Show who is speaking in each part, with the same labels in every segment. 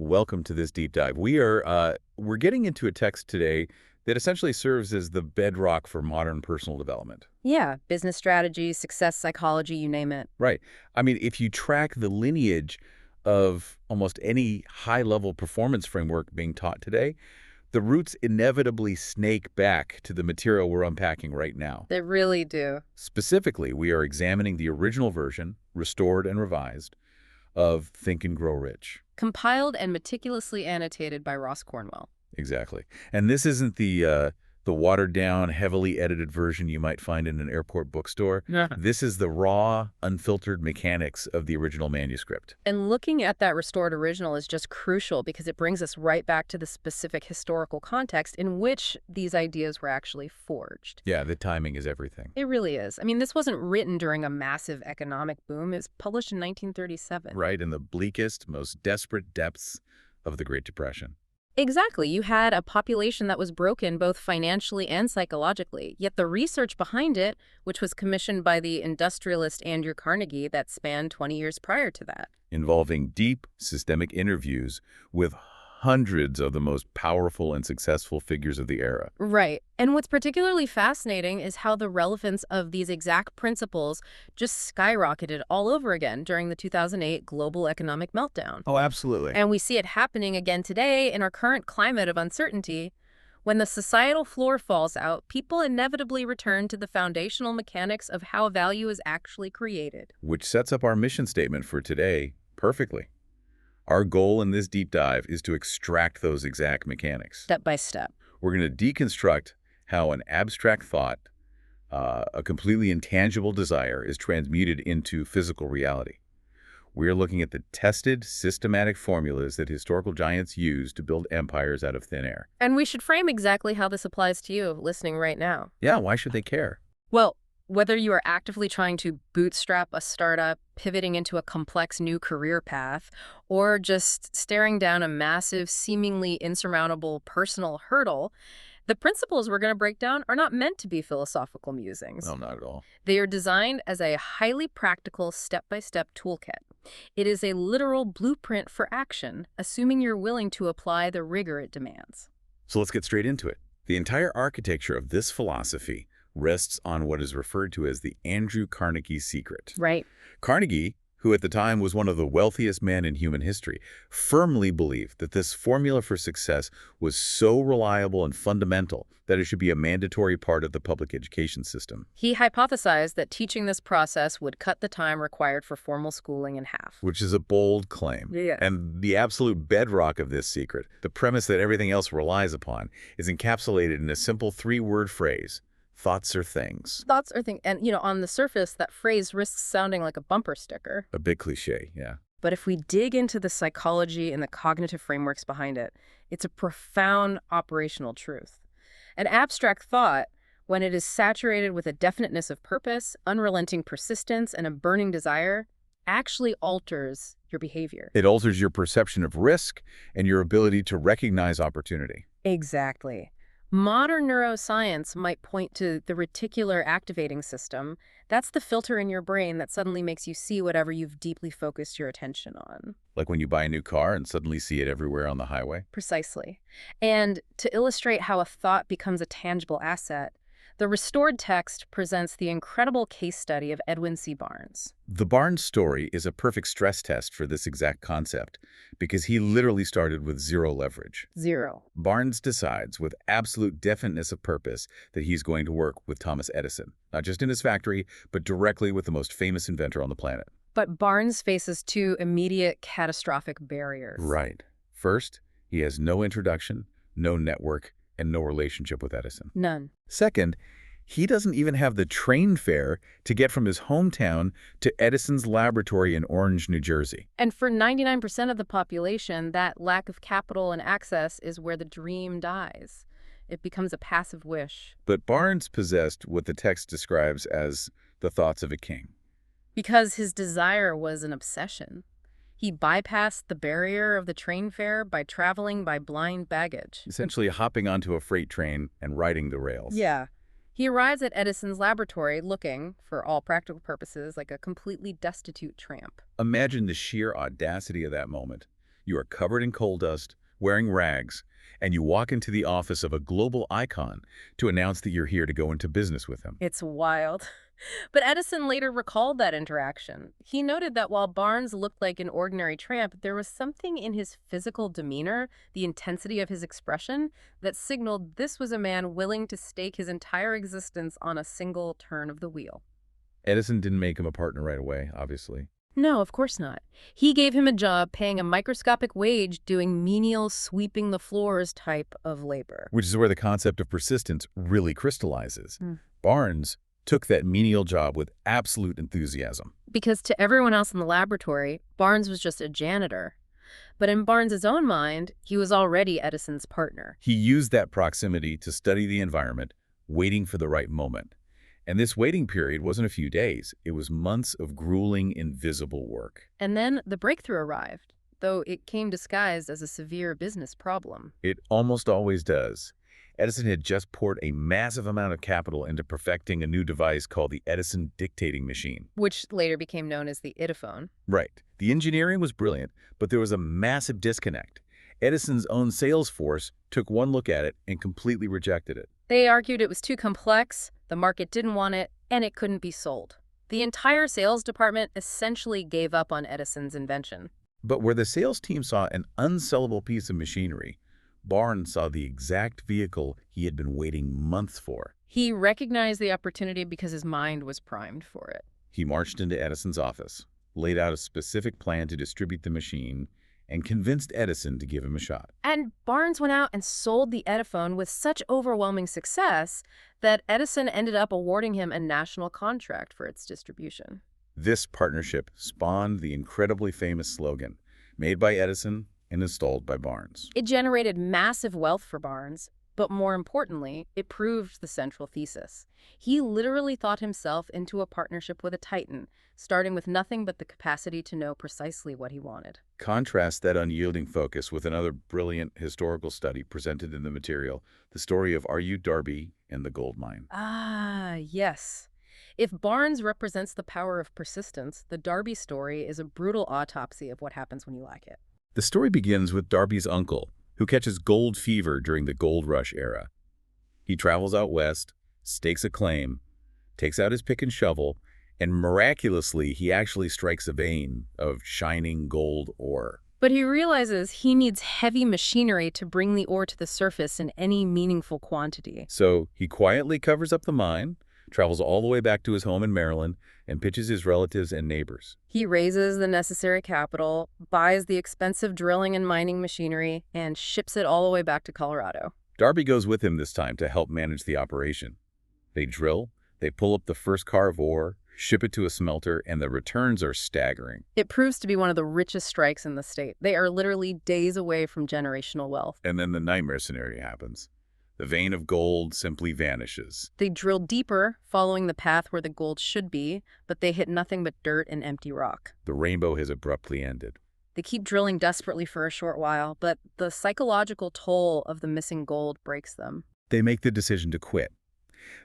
Speaker 1: Welcome to this deep dive. We're getting into a text today that essentially serves as the bedrock for modern personal development.
Speaker 2: Yeah, business strategy, success psychology, you name it.
Speaker 1: Right. I mean, if you track the lineage of almost any high-level performance framework being taught today, the roots inevitably snake back to the material we're unpacking right now.
Speaker 2: They really do.
Speaker 1: Specifically, we are examining the original version, restored and revised, of Think and Grow Rich.
Speaker 2: Compiled and meticulously annotated by Ross Cornwell.
Speaker 1: Exactly. And this isn't the watered-down, heavily edited version you might find in an airport bookstore.
Speaker 2: Yeah.
Speaker 1: This is the raw, unfiltered mechanics of the original manuscript.
Speaker 2: And looking at that restored original is just crucial because it brings us right back to the specific historical context in which these ideas were actually forged.
Speaker 1: Yeah, the timing is everything.
Speaker 2: It really is. I mean, this wasn't written during a massive economic boom. It was published in 1937.
Speaker 1: Right in the bleakest, most desperate depths of the Great Depression.
Speaker 2: Exactly. You had a population that was broken both financially and psychologically. Yet the research behind it, which was commissioned by the industrialist Andrew Carnegie that spanned 20 years prior to that.
Speaker 1: Involving deep, systemic interviews with hundreds of the most powerful and successful figures of the era.
Speaker 2: Right. And what's particularly fascinating is how the relevance of these exact principles just skyrocketed all over again during the 2008 global economic meltdown.
Speaker 1: Oh, absolutely.
Speaker 2: And we see it happening again today in our current climate of uncertainty. When the societal floor falls out, people inevitably return to the foundational mechanics of how value is actually created.
Speaker 1: Which sets up our mission statement for today perfectly. Our goal in this deep dive is to extract those exact mechanics.
Speaker 2: Step by step.
Speaker 1: We're going to deconstruct how an abstract thought, a completely intangible desire, is transmuted into physical reality. We're looking at the tested, systematic formulas that historical giants used to build empires out of thin air.
Speaker 2: And we should frame exactly how this applies to you listening right now.
Speaker 1: Yeah, why should they care?
Speaker 2: Well, whether you are actively trying to bootstrap a startup, pivoting into a complex new career path, or just staring down a massive, seemingly insurmountable personal hurdle, the principles we're going to break down are not meant to be philosophical musings.
Speaker 1: No, not at all.
Speaker 2: They are designed as a highly practical step-by-step toolkit. It is a literal blueprint for action, assuming you're willing to apply the rigor it demands.
Speaker 1: So let's get straight into it. The entire architecture of this philosophy rests on what is referred to as the Andrew Carnegie secret.
Speaker 2: Right.
Speaker 1: Carnegie, who at the time was one of the wealthiest men in human history, firmly believed that this formula for success was so reliable and fundamental that it should be a mandatory part of the public education system.
Speaker 2: He hypothesized that teaching this process would cut the time required for formal schooling in half.
Speaker 1: Which is a bold claim.
Speaker 2: Yeah.
Speaker 1: And the absolute bedrock of this secret, the premise that everything else relies upon, is encapsulated in a simple three-word phrase: thoughts are things.
Speaker 2: Thoughts are things, and on the surface, that phrase risks sounding like a bumper sticker.
Speaker 1: A bit cliche, yeah.
Speaker 2: But if we dig into the psychology and the cognitive frameworks behind it, it's a profound operational truth. An abstract thought, when it is saturated with a definiteness of purpose, unrelenting persistence, and a burning desire, actually alters your behavior.
Speaker 1: It alters your perception of risk and your ability to recognize opportunity.
Speaker 2: Exactly. Modern neuroscience might point to the reticular activating system. That's the filter in your brain that suddenly makes you see whatever you've deeply focused your attention on.
Speaker 1: Like when you buy a new car and suddenly see it everywhere on the highway.
Speaker 2: Precisely. And to illustrate how a thought becomes a tangible asset, the restored text presents the incredible case study of Edwin C. Barnes.
Speaker 1: The Barnes story is a perfect stress test for this exact concept because he literally started with zero leverage.
Speaker 2: Zero.
Speaker 1: Barnes decides with absolute definiteness of purpose that he's going to work with Thomas Edison, not just in his factory, but directly with the most famous inventor on the planet.
Speaker 2: But Barnes faces two immediate catastrophic barriers.
Speaker 1: Right. First, he has no introduction, no network, and no relationship with Edison.
Speaker 2: None.
Speaker 1: Second, he doesn't even have the train fare to get from his hometown to Edison's laboratory in Orange, New Jersey.
Speaker 2: And for 99% of the population, that lack of capital and access is where the dream dies. It becomes a passive wish.
Speaker 1: But Barnes possessed what the text describes as the thoughts of a king.
Speaker 2: Because his desire was an obsession. He bypassed the barrier of the train fare by traveling by blind baggage.
Speaker 1: Essentially hopping onto a freight train and riding the rails.
Speaker 2: Yeah. He arrives at Edison's laboratory looking, for all practical purposes, like a completely destitute tramp.
Speaker 1: Imagine the sheer audacity of that moment. You are covered in coal dust, wearing rags, and you walk into the office of a global icon to announce that you're here to go into business with him.
Speaker 2: It's wild. But Edison later recalled that interaction. He noted that while Barnes looked like an ordinary tramp, there was something in his physical demeanor, the intensity of his expression, that signaled this was a man willing to stake his entire existence on a single turn of the wheel.
Speaker 1: Edison didn't make him a partner right away, obviously.
Speaker 2: No, of course not. He gave him a job paying a microscopic wage doing menial sweeping the floors type of labor.
Speaker 1: Which is where the concept of persistence really crystallizes.
Speaker 2: Hmm.
Speaker 1: Barnes took that menial job with absolute enthusiasm.
Speaker 2: Because to everyone else in the laboratory, Barnes was just a janitor. But in Barnes's own mind, he was already Edison's partner.
Speaker 1: He used that proximity to study the environment, waiting for the right moment. And this waiting period wasn't a few days. It was months of grueling, invisible work.
Speaker 2: And then the breakthrough arrived, though it came disguised as a severe business problem.
Speaker 1: It almost always does. Edison had just poured a massive amount of capital into perfecting a new device called the Edison dictating machine.
Speaker 2: Which later became known as the Idiphone.
Speaker 1: Right. The engineering was brilliant, but there was a massive disconnect. Edison's own sales force took one look at it and completely rejected it.
Speaker 2: They argued it was too complex, the market didn't want it, and it couldn't be sold. The entire sales department essentially gave up on Edison's invention.
Speaker 1: But where the sales team saw an unsellable piece of machinery, Barnes saw the exact vehicle he had been waiting months for.
Speaker 2: He recognized the opportunity because his mind was primed for it.
Speaker 1: He marched into Edison's office, laid out a specific plan to distribute the machine, and convinced Edison to give him a shot.
Speaker 2: And Barnes went out and sold the Ediphone with such overwhelming success that Edison ended up awarding him a national contract for its distribution.
Speaker 1: This partnership spawned the incredibly famous slogan, made by Edison and installed by Barnes.
Speaker 2: It generated massive wealth for Barnes, but more importantly, it proved the central thesis. He literally thought himself into a partnership with a titan, starting with nothing but the capacity to know precisely what he wanted.
Speaker 1: Contrast that unyielding focus with another brilliant historical study presented in the material, the story of R.U. Darby and the gold mine.
Speaker 2: Ah, yes. If Barnes represents the power of persistence, the Darby story is a brutal autopsy of what happens when you lack it.
Speaker 1: The story begins with Darby's uncle, who catches gold fever during the gold rush era. He travels out west, stakes a claim, takes out his pick and shovel, and miraculously he actually strikes a vein of shining gold ore.
Speaker 2: But he realizes he needs heavy machinery to bring the ore to the surface in any meaningful quantity.
Speaker 1: So he quietly covers up the mine, travels all the way back to his home in Maryland, and pitches his relatives and neighbors.
Speaker 2: He raises the necessary capital, buys the expensive drilling and mining machinery, and ships it all the way back to Colorado.
Speaker 1: Darby goes with him this time to help manage the operation. They drill, they pull up the first car of ore, ship it to a smelter, and the returns are staggering.
Speaker 2: It proves to be one of the richest strikes in the state. They are literally days away from generational wealth.
Speaker 1: And then the nightmare scenario happens. The vein of gold simply vanishes.
Speaker 2: They drill deeper, following the path where the gold should be, but they hit nothing but dirt and empty rock.
Speaker 1: The rainbow has abruptly ended.
Speaker 2: They keep drilling desperately for a short while, but the psychological toll of the missing gold breaks them.
Speaker 1: They make the decision to quit.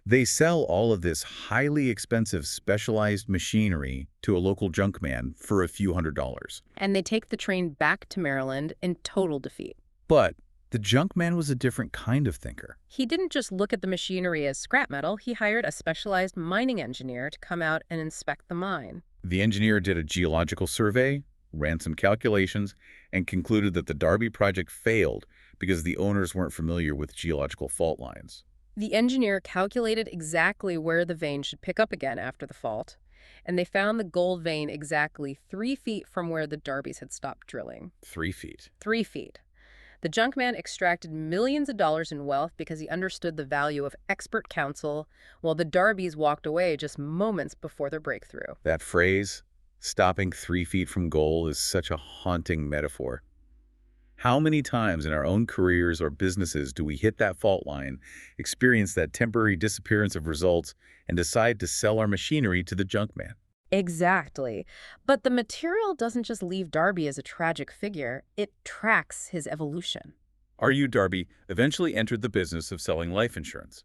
Speaker 1: They sell all of this highly expensive specialized machinery to a local junkman for a few $100s.
Speaker 2: And they take the train back to Maryland in total defeat.
Speaker 1: But the junkman was a different kind of thinker.
Speaker 2: He didn't just look at the machinery as scrap metal, he hired a specialized mining engineer to come out and inspect the mine.
Speaker 1: The engineer did a geological survey, ran some calculations, and concluded that the Darby project failed because the owners weren't familiar with geological fault lines.
Speaker 2: The engineer calculated exactly where the vein should pick up again after the fault, and they found the gold vein exactly 3 feet from where the Darbys had stopped drilling.
Speaker 1: 3 feet.
Speaker 2: 3 feet. The junkman extracted millions of dollars in wealth because he understood the value of expert counsel, while the Darbys walked away just moments before their breakthrough.
Speaker 1: That phrase, stopping 3 feet from goal, is such a haunting metaphor. How many times in our own careers or businesses do we hit that fault line, experience that temporary disappearance of results, and decide to sell our machinery to the junkman?
Speaker 2: Exactly. But the material doesn't just leave Darby as a tragic figure, it tracks his evolution.
Speaker 1: R.U. Darby eventually entered the business of selling life insurance,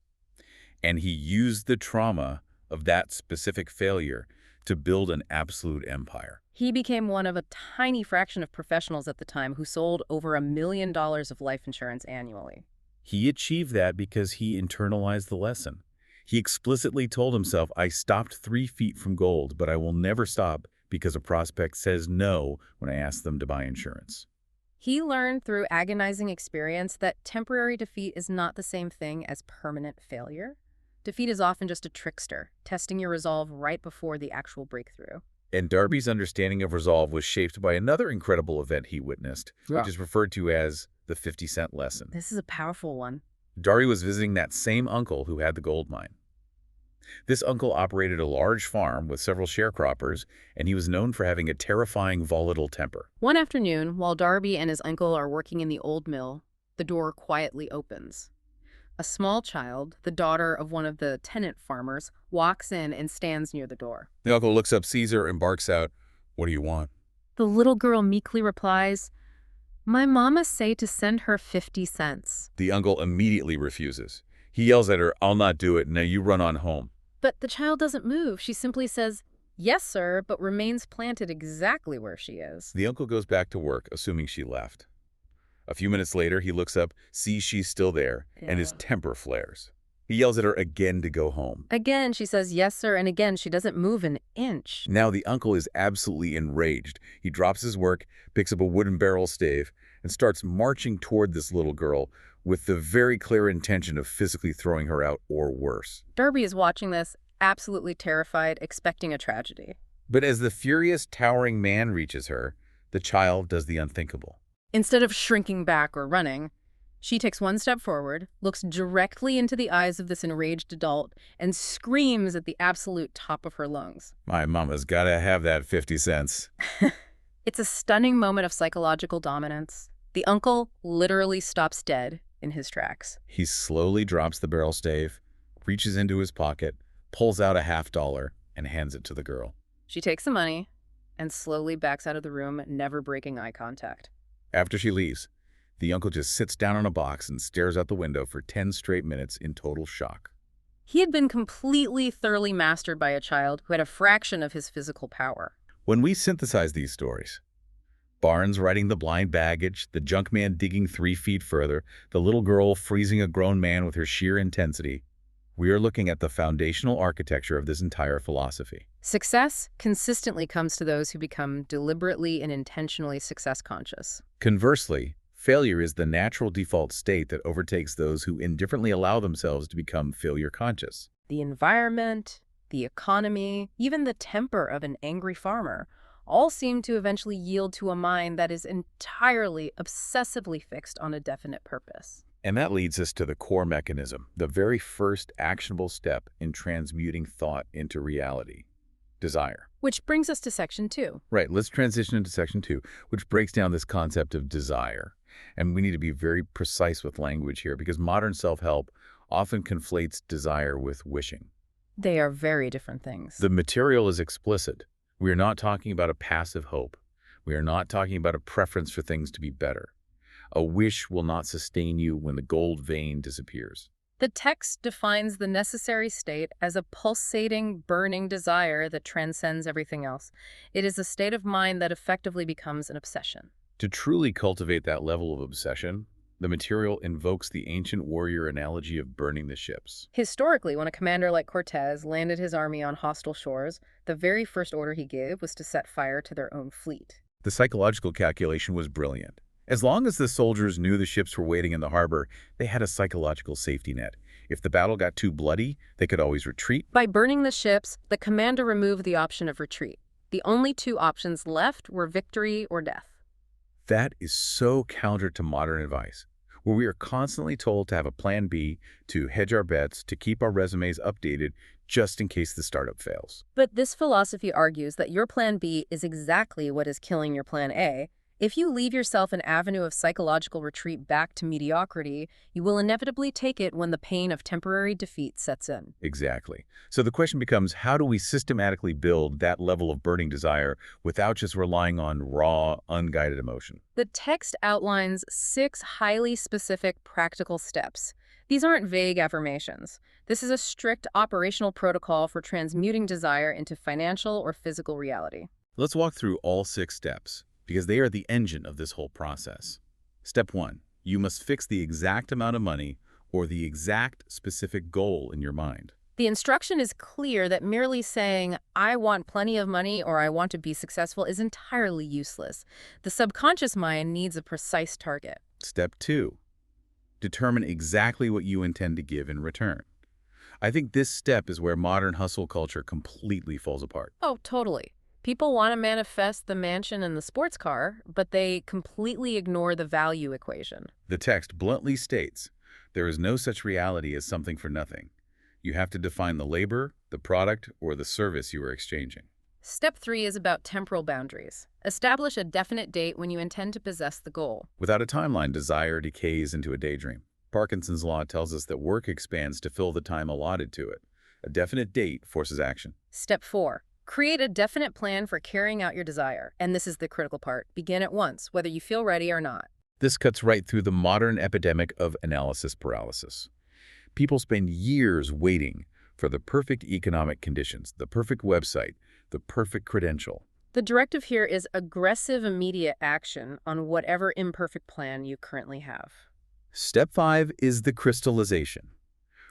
Speaker 1: and he used the trauma of that specific failure to build an absolute empire.
Speaker 2: He became one of a tiny fraction of professionals at the time who sold over $1 million of life insurance annually.
Speaker 1: He achieved that because he internalized the lesson. He explicitly told himself, I stopped 3 feet from gold, but I will never stop because a prospect says no when I ask them to buy insurance.
Speaker 2: He learned through agonizing experience that temporary defeat is not the same thing as permanent failure. Defeat is often just a trickster, testing your resolve right before the actual breakthrough.
Speaker 1: And Darby's understanding of resolve was shaped by another incredible event he witnessed, which is referred to as the 50-cent lesson.
Speaker 2: This is a powerful one.
Speaker 1: Darby was visiting that same uncle who had the gold mine. This uncle operated a large farm with several sharecroppers, and he was known for having a terrifying, volatile temper.
Speaker 2: One afternoon, while Darby and his uncle are working in the old mill, the door quietly opens. A small child, the daughter of one of the tenant farmers, walks in and stands near the door.
Speaker 1: The uncle looks up Caesar and barks out, "What do you want?"
Speaker 2: The little girl meekly replies, "My mama say to send her 50 cents.
Speaker 1: The uncle immediately refuses. He yells at her, "I'll not do it. Now you run on home."
Speaker 2: But the child doesn't move. She simply says, "Yes, sir," but remains planted exactly where she is.
Speaker 1: The uncle goes back to work, assuming she left. A few minutes later, he looks up, sees she's still there, and his temper flares. He yells at her again to go home.
Speaker 2: Again, she says, "Yes, sir," and again, she doesn't move an inch.
Speaker 1: Now the uncle is absolutely enraged. He drops his work, picks up a wooden barrel stave, and starts marching toward this little girl with the very clear intention of physically throwing her out or worse.
Speaker 2: Darby is watching this, absolutely terrified, expecting a tragedy.
Speaker 1: But as the furious, towering man reaches her, the child does the unthinkable.
Speaker 2: Instead of shrinking back or running, she takes one step forward, looks directly into the eyes of this enraged adult, and screams at the absolute top of her lungs.
Speaker 1: My mama's gotta have that 50 cents.
Speaker 2: It's a stunning moment of psychological dominance. The uncle literally stops dead in his tracks.
Speaker 1: He slowly drops the barrel stave, reaches into his pocket, pulls out a $50, and hands it to the girl.
Speaker 2: She takes the money and slowly backs out of the room, never breaking eye contact.
Speaker 1: After she leaves, the uncle just sits down on a box and stares out the window for 10 straight minutes in total shock.
Speaker 2: He had been completely, thoroughly mastered by a child who had a fraction of his physical power.
Speaker 1: When we synthesize these stories, Barnes riding the blind baggage, the junk man digging 3 feet further, the little girl freezing a grown man with her sheer intensity, we are looking at the foundational architecture of this entire philosophy.
Speaker 2: Success consistently comes to those who become deliberately and intentionally success-conscious.
Speaker 1: Conversely, failure is the natural default state that overtakes those who indifferently allow themselves to become failure-conscious.
Speaker 2: The environment, the economy, even the temper of an angry farmer all seem to eventually yield to a mind that is entirely, obsessively fixed on a definite purpose.
Speaker 1: And that leads us to the core mechanism, the very first actionable step in transmuting thought into reality: desire.
Speaker 2: Which brings us to Section 2.
Speaker 1: Right, let's transition into Section 2, which breaks down this concept of desire. And we need to be very precise with language here because modern self-help often conflates desire with wishing.
Speaker 2: They are very different things.
Speaker 1: The material is explicit. We are not talking about a passive hope. We are not talking about a preference for things to be better. A wish will not sustain you when the gold vein disappears.
Speaker 2: The text defines the necessary state as a pulsating, burning desire that transcends everything else. It is a state of mind that effectively becomes an obsession.
Speaker 1: To truly cultivate that level of obsession, the material invokes the ancient warrior analogy of burning the ships.
Speaker 2: Historically, when a commander like Cortez landed his army on hostile shores, the very first order he gave was to set fire to their own fleet.
Speaker 1: The psychological calculation was brilliant. As long as the soldiers knew the ships were waiting in the harbor, they had a psychological safety net. If the battle got too bloody, they could always retreat.
Speaker 2: By burning the ships, the commander removed the option of retreat. The only two options left were victory or death.
Speaker 1: That is so counter to modern advice, where we are constantly told to have a plan B, to hedge our bets, to keep our resumes updated just in case the startup fails.
Speaker 2: But this philosophy argues that your plan B is exactly what is killing your plan A. If you leave yourself an avenue of psychological retreat back to mediocrity, you will inevitably take it when the pain of temporary defeat sets in.
Speaker 1: Exactly. So the question becomes, how do we systematically build that level of burning desire without just relying on raw, unguided emotion?
Speaker 2: The text outlines 6 highly specific practical steps. These aren't vague affirmations. This is a strict operational protocol for transmuting desire into financial or physical reality.
Speaker 1: Let's walk through all 6 steps, because they are the engine of this whole process. Step 1. You must fix the exact amount of money or the exact specific goal in your mind.
Speaker 2: The instruction is clear that merely saying, I want plenty of money or I want to be successful is entirely useless. The subconscious mind needs a precise target.
Speaker 1: Step 2. Determine exactly what you intend to give in return. I think this step is where modern hustle culture completely falls apart.
Speaker 2: Oh, totally. People want to manifest the mansion and the sports car, but they completely ignore the value equation.
Speaker 1: The text bluntly states, there is no such reality as something for nothing. You have to define the labor, the product, or the service you are exchanging.
Speaker 2: Step 3 is about temporal boundaries. Establish a definite date when you intend to possess the goal.
Speaker 1: Without a timeline, desire decays into a daydream. Parkinson's law tells us that work expands to fill the time allotted to it. A definite date forces action.
Speaker 2: Step 4. Create a definite plan for carrying out your desire. And this is the critical part. Begin at once, whether you feel ready or not.
Speaker 1: This cuts right through the modern epidemic of analysis paralysis. People spend years waiting for the perfect economic conditions, the perfect website, the perfect credential.
Speaker 2: The directive here is aggressive, immediate action on whatever imperfect plan you currently have.
Speaker 1: Step 5 is the crystallization.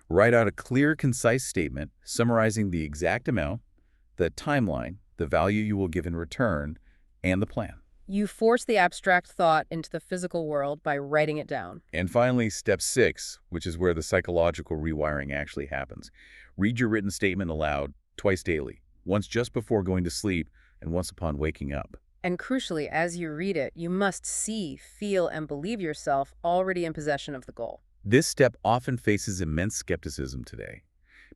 Speaker 1: Write out a clear, concise statement summarizing the exact amount, the timeline, the value you will give in return, and the plan.
Speaker 2: You force the abstract thought into the physical world by writing it down.
Speaker 1: And finally, step 6, which is where the psychological rewiring actually happens. Read your written statement aloud twice daily, once just before going to sleep and once upon waking up.
Speaker 2: And crucially, as you read it, you must see, feel, and believe yourself already in possession of the goal.
Speaker 1: This step often faces immense skepticism today.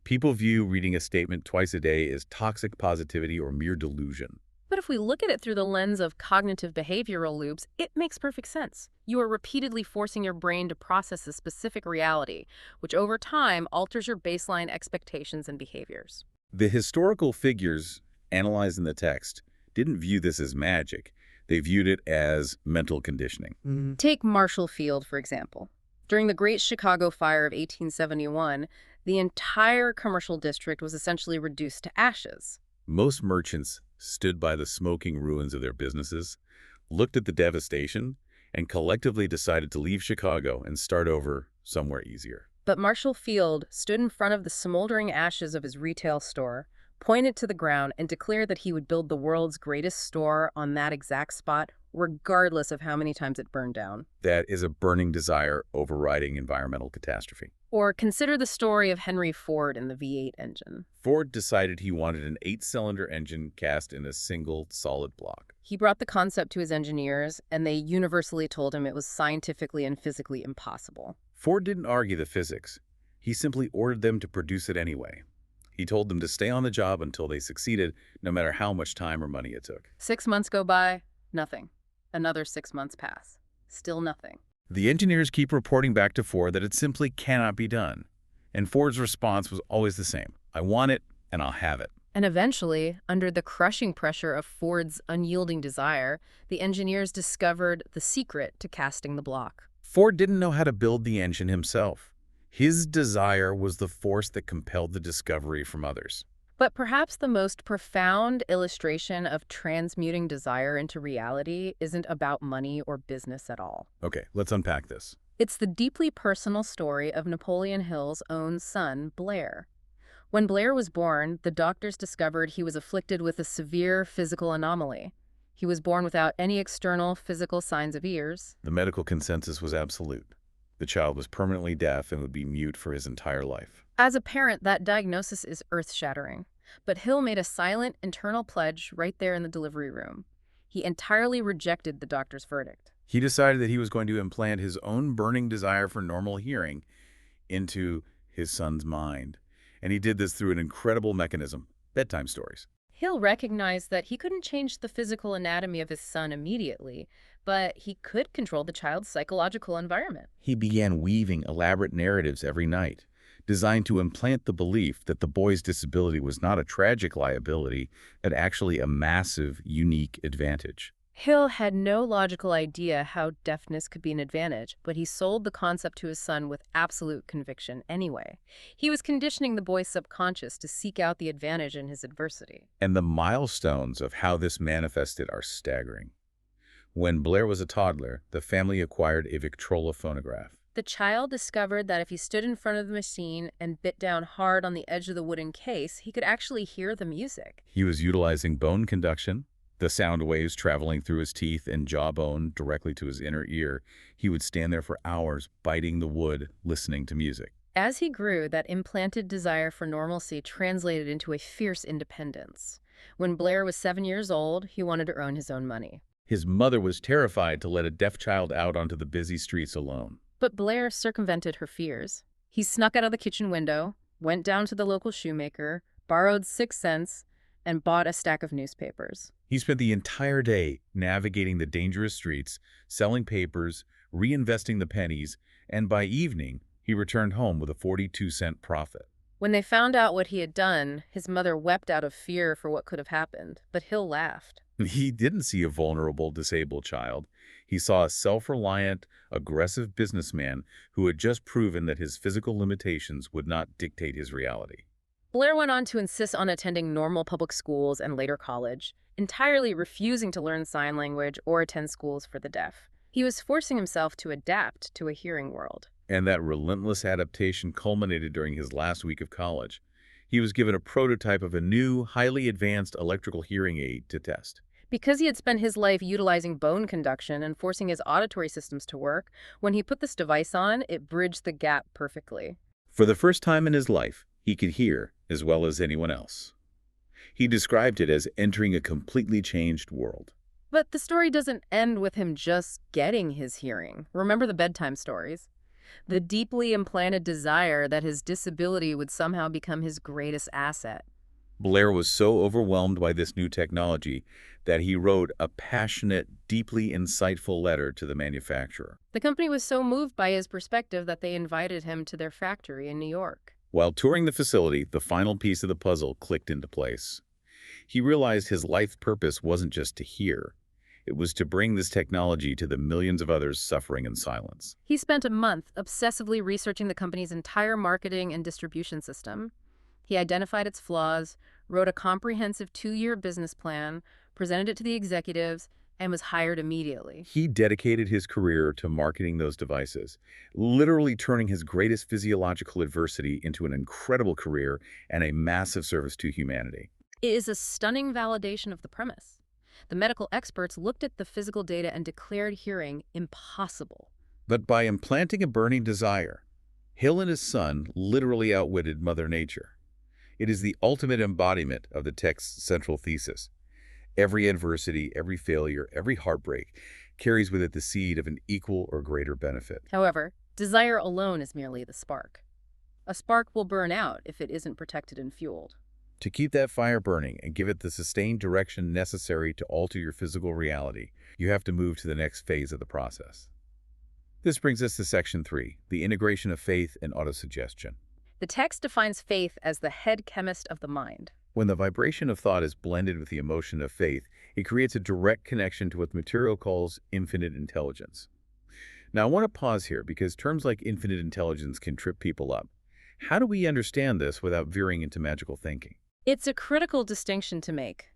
Speaker 1: People view reading a statement twice a day as toxic positivity or mere delusion.
Speaker 2: But if we look at it through the lens of cognitive behavioral loops, it makes perfect sense. You are repeatedly forcing your brain to process a specific reality, which over time alters your baseline expectations and behaviors.
Speaker 1: The historical figures analyzed in the text didn't view this as magic. They viewed it as mental conditioning.
Speaker 2: Take Marshall Field, for example. During the Great Chicago Fire of 1871, the entire commercial district was essentially reduced to ashes.
Speaker 1: Most merchants stood by the smoking ruins of their businesses, looked at the devastation, and collectively decided to leave Chicago and start over somewhere easier.
Speaker 2: But Marshall Field stood in front of the smoldering ashes of his retail store, pointed to the ground, and declared that he would build the world's greatest store on that exact spot, regardless of how many times it burned down.
Speaker 1: That is a burning desire overriding environmental catastrophe.
Speaker 2: Or consider the story of Henry Ford and the V8 engine.
Speaker 1: Ford decided he wanted an 8-cylinder engine cast in a single solid block.
Speaker 2: He brought the concept to his engineers, and they universally told him it was scientifically and physically impossible.
Speaker 1: Ford didn't argue the physics. He simply ordered them to produce it anyway. He told them to stay on the job until they succeeded, no matter how much time or money it took.
Speaker 2: 6 months go by, nothing. Another 6 months pass. Still nothing.
Speaker 1: The engineers keep reporting back to Ford that it simply cannot be done. And Ford's response was always the same. I want it, and I'll have it.
Speaker 2: And eventually, under the crushing pressure of Ford's unyielding desire, the engineers discovered the secret to casting the block.
Speaker 1: Ford didn't know how to build the engine himself. His desire was the force that compelled the discovery from others.
Speaker 2: But perhaps the most profound illustration of transmuting desire into reality isn't about money or business at all.
Speaker 1: Okay, let's unpack this.
Speaker 2: It's the deeply personal story of Napoleon Hill's own son, Blair. When Blair was born, the doctors discovered he was afflicted with a severe physical anomaly. He was born without any external physical signs of ears.
Speaker 1: The medical consensus was absolute. The child was permanently deaf and would be mute for his entire life.
Speaker 2: As a parent, that diagnosis is earth-shattering. But Hill made a silent, internal pledge right there in the delivery room. He entirely rejected the doctor's verdict.
Speaker 1: He decided that he was going to implant his own burning desire for normal hearing into his son's mind. And he did this through an incredible mechanism: bedtime stories.
Speaker 2: Hill recognized that he couldn't change the physical anatomy of his son immediately, but he could control the child's psychological environment.
Speaker 1: He began weaving elaborate narratives every night, designed to implant the belief that the boy's disability was not a tragic liability, but actually a massive, unique advantage.
Speaker 2: Hill had no logical idea how deafness could be an advantage, but he sold the concept to his son with absolute conviction anyway. He was conditioning the boy's subconscious to seek out the advantage in his adversity.
Speaker 1: And the milestones of how this manifested are staggering. When Blair was a toddler, the family acquired a Victrola phonograph.
Speaker 2: The child discovered that if he stood in front of the machine and bit down hard on the edge of the wooden case, he could actually hear the music.
Speaker 1: He was utilizing bone conduction, the sound waves traveling through his teeth and jawbone directly to his inner ear. He would stand there for hours, biting the wood, listening to music.
Speaker 2: As he grew, that implanted desire for normalcy translated into a fierce independence. When Blair was 7 years old, he wanted to earn his own money.
Speaker 1: His mother was terrified to let a deaf child out onto the busy streets alone.
Speaker 2: But Blair circumvented her fears. He snuck out of the kitchen window, went down to the local shoemaker, borrowed 6 cents, and bought a stack of newspapers.
Speaker 1: He spent the entire day navigating the dangerous streets, selling papers, reinvesting the pennies, and by evening, he returned home with a 42-cent profit.
Speaker 2: When they found out what he had done, his mother wept out of fear for what could have happened, but Hill laughed.
Speaker 1: He didn't see a vulnerable, disabled child. He saw a self-reliant, aggressive businessman who had just proven that his physical limitations would not dictate his reality.
Speaker 2: Blair went on to insist on attending normal public schools and later college, entirely refusing to learn sign language or attend schools for the deaf. He was forcing himself to adapt to a hearing world.
Speaker 1: And that relentless adaptation culminated during his last week of college. He was given a prototype of a new, highly advanced electrical hearing aid to test.
Speaker 2: Because he had spent his life utilizing bone conduction and forcing his auditory systems to work, when he put this device on, it bridged the gap perfectly.
Speaker 1: For the first time in his life, he could hear as well as anyone else. He described it as entering a completely changed world.
Speaker 2: But the story doesn't end with him just getting his hearing. Remember the bedtime stories? The deeply implanted desire that his disability would somehow become his greatest asset.
Speaker 1: Blair was so overwhelmed by this new technology that he wrote a passionate, deeply insightful letter to the manufacturer.
Speaker 2: The company was so moved by his perspective that they invited him to their factory in New York.
Speaker 1: While touring the facility, the final piece of the puzzle clicked into place. He realized his life purpose wasn't just to hear. It was to bring this technology to the millions of others suffering in silence.
Speaker 2: He spent a month obsessively researching the company's entire marketing and distribution system. He identified its flaws, wrote a comprehensive 2-year business plan, presented it to the executives, and was hired immediately.
Speaker 1: He dedicated his career to marketing those devices, literally turning his greatest physiological adversity into an incredible career and a massive service to humanity.
Speaker 2: It is a stunning validation of the premise. The medical experts looked at the physical data and declared hearing impossible.
Speaker 1: But by implanting a burning desire, Hill and his son literally outwitted Mother Nature. It is the ultimate embodiment of the text's central thesis. Every adversity, every failure, every heartbreak carries with it the seed of an equal or greater benefit.
Speaker 2: However, desire alone is merely the spark. A spark will burn out if it isn't protected and fueled.
Speaker 1: To keep that fire burning and give it the sustained direction necessary to alter your physical reality, you have to move to the next phase of the process. This brings us to Section 3, the integration of faith and autosuggestion.
Speaker 2: The text defines faith as the head chemist of the mind.
Speaker 1: When the vibration of thought is blended with the emotion of faith, it creates a direct connection to what material calls infinite intelligence. Now, I want to pause here because terms like infinite intelligence can trip people up. How do we understand this without veering into magical thinking?
Speaker 2: It's a critical distinction to make.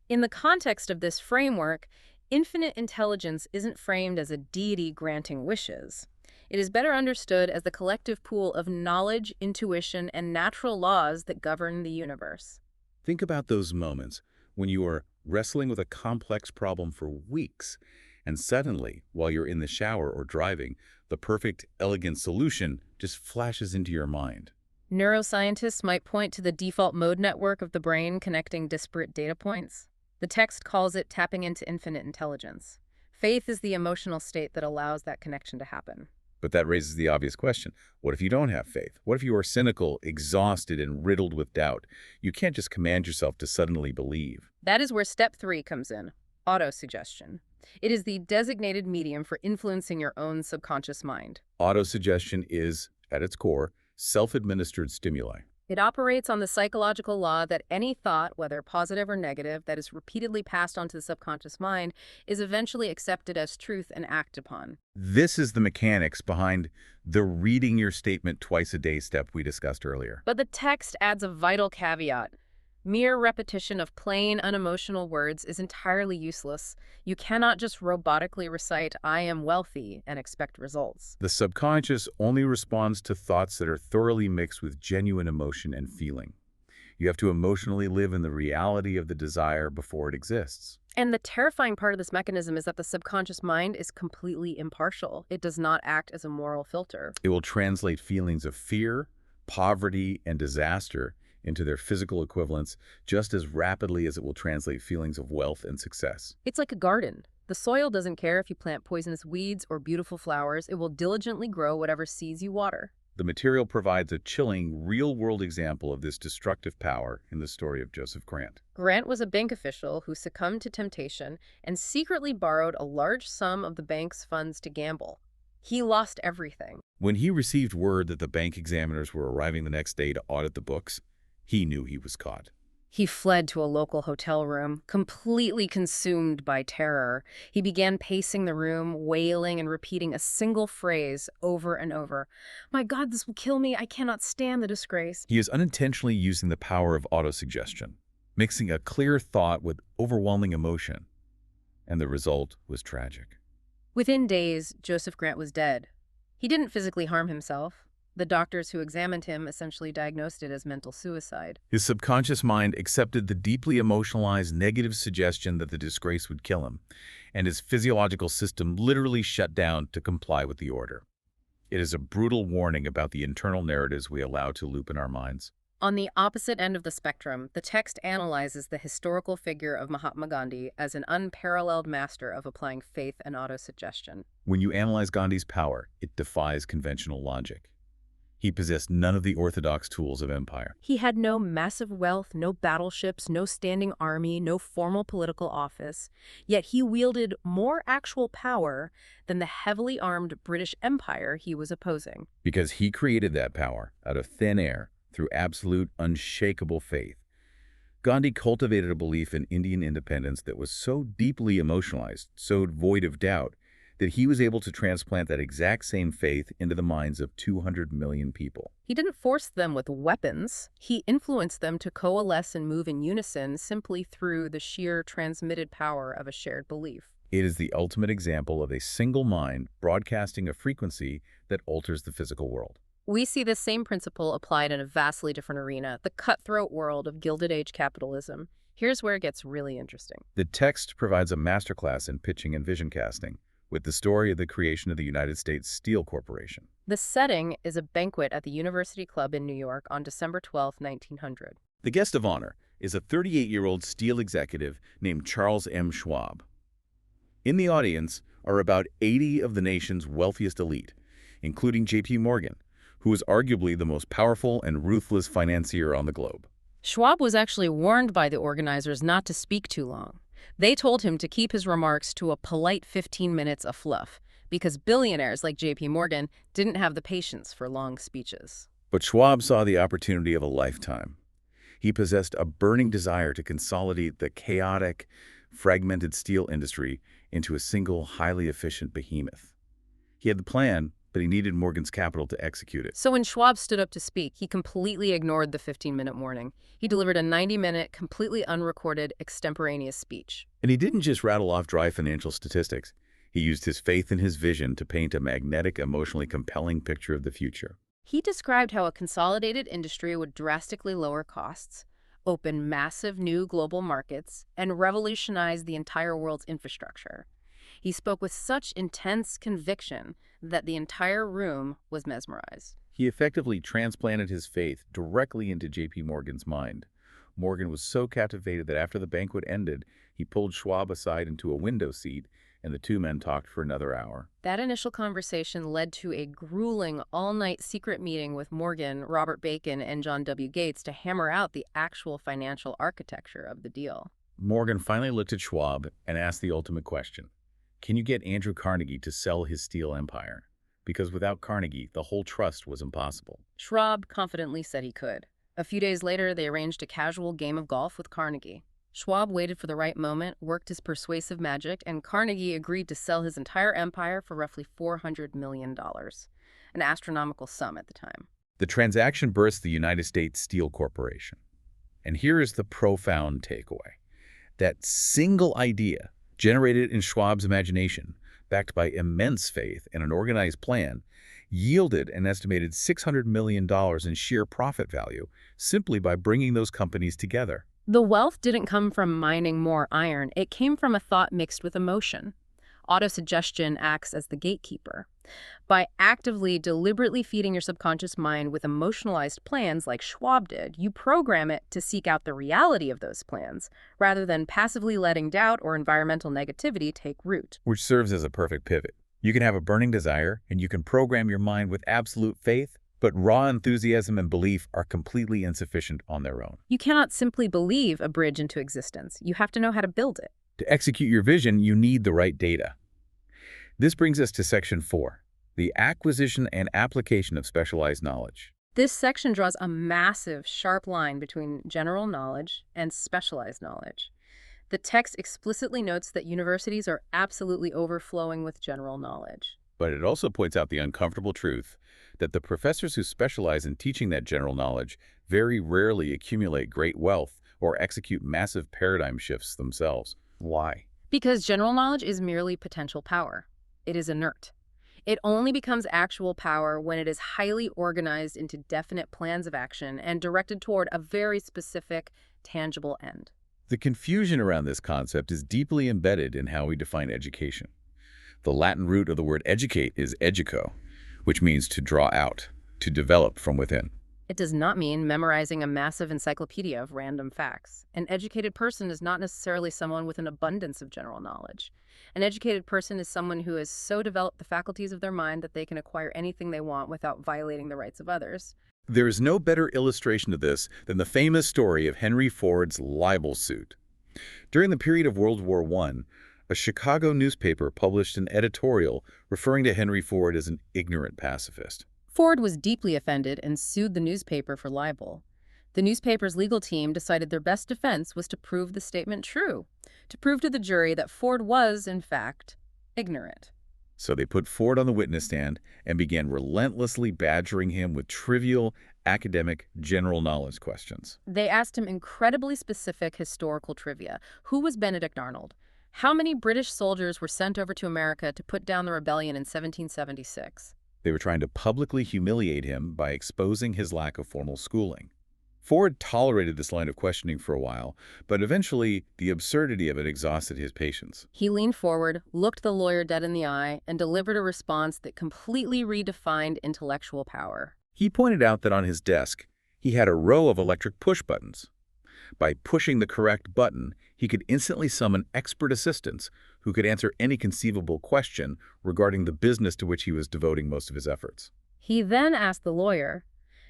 Speaker 2: In the context of this framework, infinite intelligence isn't framed as a deity granting wishes. It is better understood as the collective pool of knowledge, intuition, and natural laws that govern the universe.
Speaker 1: Think about those moments when you are wrestling with a complex problem for weeks, and suddenly, while you're in the shower or driving, the perfect, elegant solution just flashes into your mind.
Speaker 2: Neuroscientists might point to the default mode network of the brain connecting disparate data points. The text calls it tapping into infinite intelligence. Faith is the emotional state that allows that connection to happen.
Speaker 1: But that raises the obvious question. What if you don't have faith? What if you are cynical, exhausted, and riddled with doubt? You can't just command yourself to suddenly believe.
Speaker 2: That is where step 3 comes in, autosuggestion. It is the designated medium for influencing your own subconscious mind.
Speaker 1: Autosuggestion is, at its core, self-administered stimuli.
Speaker 2: It operates on the psychological law that any thought, whether positive or negative, that is repeatedly passed on to the subconscious mind is eventually accepted as truth and acted upon.
Speaker 1: This is the mechanics behind the reading your statement twice a day step we discussed earlier.
Speaker 2: But the text adds a vital caveat. Mere repetition of plain, unemotional words is entirely useless. You cannot just robotically recite, "I am wealthy," and expect results.
Speaker 1: The subconscious only responds to thoughts that are thoroughly mixed with genuine emotion and feeling. You have to emotionally live in the reality of the desire before it exists.
Speaker 2: And the terrifying part of this mechanism is that the subconscious mind is completely impartial. It does not act as a moral filter.
Speaker 1: It will translate feelings of fear, poverty, and disaster into their physical equivalents just as rapidly as it will translate feelings of wealth and success.
Speaker 2: It's like a garden. The soil doesn't care if you plant poisonous weeds or beautiful flowers. It will diligently grow whatever seeds you water.
Speaker 1: The material provides a chilling, real-world example of this destructive power in the story of Joseph Grant.
Speaker 2: Grant was a bank official who succumbed to temptation and secretly borrowed a large sum of the bank's funds to gamble. He lost everything.
Speaker 1: When he received word that the bank examiners were arriving the next day to audit the books, he knew he was caught.
Speaker 2: He fled to a local hotel room, completely consumed by terror. He began pacing the room, wailing and repeating a single phrase over and over. "My God, this will kill me. I cannot stand the disgrace."
Speaker 1: He is unintentionally using the power of autosuggestion, mixing a clear thought with overwhelming emotion, and the result was tragic.
Speaker 2: Within days, Joseph Grant was dead. He didn't physically harm himself. The doctors who examined him essentially diagnosed it as mental suicide.
Speaker 1: His subconscious mind accepted the deeply emotionalized negative suggestion that the disgrace would kill him, and his physiological system literally shut down to comply with the order. It is a brutal warning about the internal narratives we allow to loop in our minds.
Speaker 2: On the opposite end of the spectrum, the text analyzes the historical figure of Mahatma Gandhi as an unparalleled master of applying faith and autosuggestion.
Speaker 1: When you analyze Gandhi's power, it defies conventional logic. He possessed none of the orthodox tools of empire.
Speaker 2: He had no massive wealth, no battleships, no standing army, no formal political office, yet he wielded more actual power than the heavily armed British Empire he was opposing.
Speaker 1: Because he created that power out of thin air through absolute, unshakable faith. Gandhi cultivated a belief in Indian independence that was so deeply emotionalized, so void of doubt, that he was able to transplant that exact same faith into the minds of 200 million people.
Speaker 2: He didn't force them with weapons. He influenced them to coalesce and move in unison simply through the sheer transmitted power of a shared belief.
Speaker 1: It is the ultimate example of a single mind broadcasting a frequency that alters the physical world.
Speaker 2: We see this same principle applied in a vastly different arena, the cutthroat world of Gilded Age capitalism. Here's where it gets really interesting.
Speaker 1: The text provides a masterclass in pitching and vision casting, with the story of the creation of the United States Steel Corporation.
Speaker 2: The setting is a banquet at the University Club in New York on December 12, 1900.
Speaker 1: The guest of honor is a 38-year-old steel executive named Charles M. Schwab. In the audience are about 80 of the nation's wealthiest elite, including J.P. Morgan, who is arguably the most powerful and ruthless financier on the globe.
Speaker 2: Schwab was actually warned by the organizers not to speak too long. They told him to keep his remarks to a polite 15 minutes of fluff, because billionaires like J.P. Morgan didn't have the patience for long speeches.
Speaker 1: But Schwab saw the opportunity of a lifetime. He possessed a burning desire to consolidate the chaotic, fragmented steel industry into a single, highly efficient behemoth. He had the plan, but he needed Morgan's capital to execute it.
Speaker 2: So when Schwab stood up to speak, he completely ignored the 15-minute warning. He delivered a 90-minute, completely unrecorded, extemporaneous speech.
Speaker 1: And he didn't just rattle off dry financial statistics. He used his faith and his vision to paint a magnetic, emotionally compelling picture of the future.
Speaker 2: He described how a consolidated industry would drastically lower costs, open massive new global markets, and revolutionize the entire world's infrastructure. He spoke with such intense conviction that the entire room was mesmerized.
Speaker 1: He effectively transplanted his faith directly into J.P. Morgan's mind. Morgan was so captivated that after the banquet ended, he pulled Schwab aside into a window seat, and the two men talked for another hour.
Speaker 2: That initial conversation led to a grueling all-night secret meeting with Morgan, Robert Bacon, and John W. Gates to hammer out the actual financial architecture of the deal.
Speaker 1: Morgan finally looked at Schwab and asked the ultimate question. Can you get Andrew Carnegie to sell his steel empire? Because without Carnegie, the whole trust was impossible.
Speaker 2: Schwab confidently said he could. A few days later, they arranged a casual game of golf with Carnegie. Schwab waited for the right moment, worked his persuasive magic, and Carnegie agreed to sell his entire empire for roughly $400 million, an astronomical sum at the time.
Speaker 1: The transaction burst the United States Steel Corporation. And here is the profound takeaway. That single idea, generated in Schwab's imagination, backed by immense faith and an organized plan, yielded an estimated $600 million in sheer profit value simply by bringing those companies together.
Speaker 2: The wealth didn't come from mining more iron. It came from a thought mixed with emotion. Autosuggestion acts as the gatekeeper. By actively, deliberately feeding your subconscious mind with emotionalized plans like Schwab did, you program it to seek out the reality of those plans, rather than passively letting doubt or environmental negativity take root.
Speaker 1: Which serves as a perfect pivot. You can have a burning desire, and you can program your mind with absolute faith, but raw enthusiasm and belief are completely insufficient on their own.
Speaker 2: You cannot simply believe a bridge into existence. You have to know how to build it.
Speaker 1: To execute your vision, you need the right data. This brings us to Section 4, the acquisition and application of specialized knowledge.
Speaker 2: This section draws a massive, sharp line between general knowledge and specialized knowledge. The text explicitly notes that universities are absolutely overflowing with general knowledge.
Speaker 1: But it also points out the uncomfortable truth that the professors who specialize in teaching that general knowledge very rarely accumulate great wealth or execute massive paradigm shifts themselves. Why?
Speaker 2: Because general knowledge is merely potential power. It is inert. It only becomes actual power when it is highly organized into definite plans of action and directed toward a very specific, tangible end.
Speaker 1: The confusion around this concept is deeply embedded in how we define education. The Latin root of the word educate is educo, which means to draw out, to develop from within.
Speaker 2: It does not mean memorizing a massive encyclopedia of random facts. An educated person is not necessarily someone with an abundance of general knowledge. An educated person is someone who has so developed the faculties of their mind that they can acquire anything they want without violating the rights of others.
Speaker 1: There is no better illustration of this than the famous story of Henry Ford's libel suit. During the period of World War I, a Chicago newspaper published an editorial referring to Henry Ford as an ignorant pacifist.
Speaker 2: Ford was deeply offended and sued the newspaper for libel. The newspaper's legal team decided their best defense was to prove the statement true, to prove to the jury that Ford was, in fact, ignorant.
Speaker 1: So they put Ford on the witness stand and began relentlessly badgering him with trivial, academic, general knowledge questions.
Speaker 2: They asked him incredibly specific historical trivia. Who was Benedict Arnold? How many British soldiers were sent over to America to put down the rebellion in 1776?
Speaker 1: They were trying to publicly humiliate him by exposing his lack of formal schooling. Ford tolerated this line of questioning for a while, but eventually the absurdity of it exhausted his patience.
Speaker 2: He leaned forward, looked the lawyer dead in the eye, and delivered a response that completely redefined intellectual power.
Speaker 1: He pointed out that on his desk, he had a row of electric push buttons. By pushing the correct button, he could instantly summon expert assistants who could answer any conceivable question regarding the business to which he was devoting most of his efforts.
Speaker 2: He then asked the lawyer,